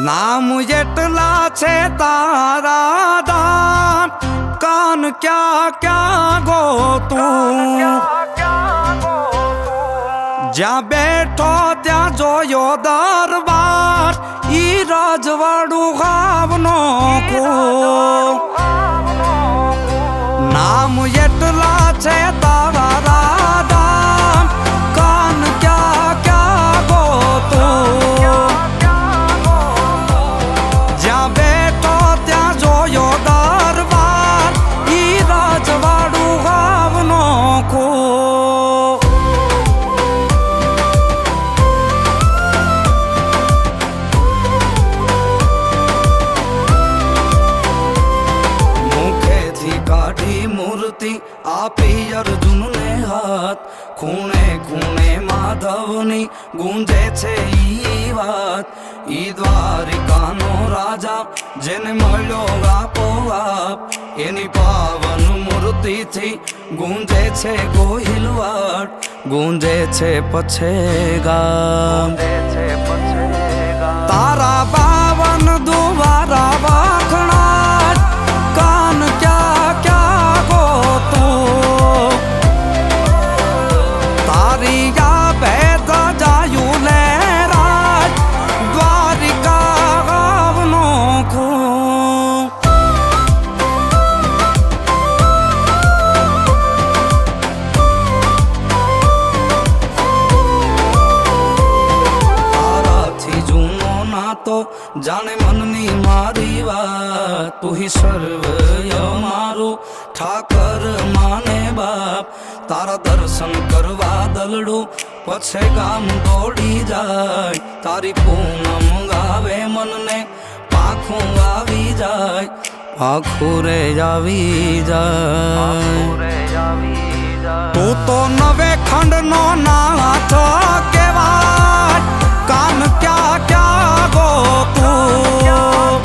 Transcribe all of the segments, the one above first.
નામ એટલા છે તારા દાન, કાન ક્યાં ક્યાં ગોતું, જ્યાં બેઠો ત્યાં જોયો દરબાર, ઈ રજવાડું ગામનો નામ એટલા છે તારા દાન, કાન ક્યાં ક્યાં ગોતું, જ્યાં બેઠો ત્યાં જોયો દરબાર, ઈ રજવાડું ગામનો મૂર્તિ આપી અર્જુનને હાથ, ખૂણે ખૂણે માધવની ગુંજે છે ઈ વાત, ઈ દ્વારિકાનો રાજા જેને મળ્યો આપોઆપ, એની પાવન મૂર્તિથી ગુંજે છે ગોહિલવાડ, ગુંજે છે પછે ગામ, તારા પાવન દ્વારા વાખણા, કાન ક્યાં ક્યાં ગોતું, તારી ભેદ જાયું લે રાજ, દ્વારિકા ગામનો તારાથી જૂનો નાતો જાણે મનની મારી વાત, તું હી સર્વય મારું ઠાકર માને બાપ, તારા દર્શન કરવા દલડું પછે ગામ દોડી જાય, તારી પૂનમ ગાવે મનને પાખું આવી જાય, પાખું રે આવી જાય, તું તો નવે ખંડનો નાથ કહેવાય, કાન ક્યાં ક્યાં ગોતું,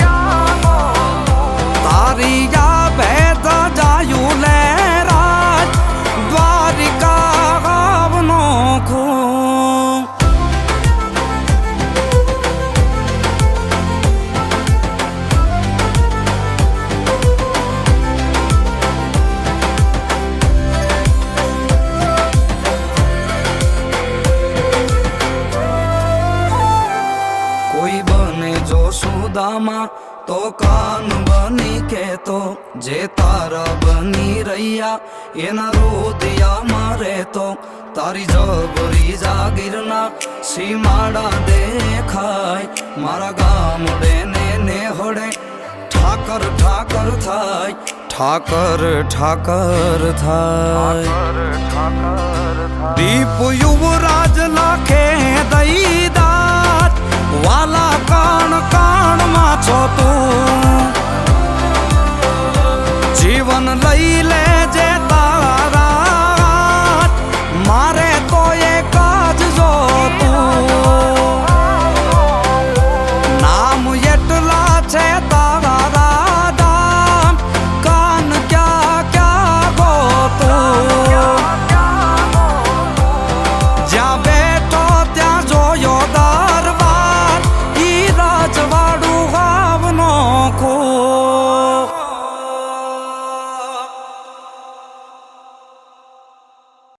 તારી ભેદ જાયું લે રાજ, દ્વારિકા ગામનો કોઈ બને જો સુદામા તો કાન બની કેતો, જે તારા બની રહ્યા એના રોદિયામાં રહેતો, તારી જબરી જાગીરના સીમાડા દેખાય, મારા ગામડે ને નેહડે ઠાકર ઠાકર થાય, ઠાકર ઠાકર થાય, દીપ યુવરાજ લાખે દઈદાર, વાલા કાણ કાણમાં છો તું, જીવન લઈ લેજે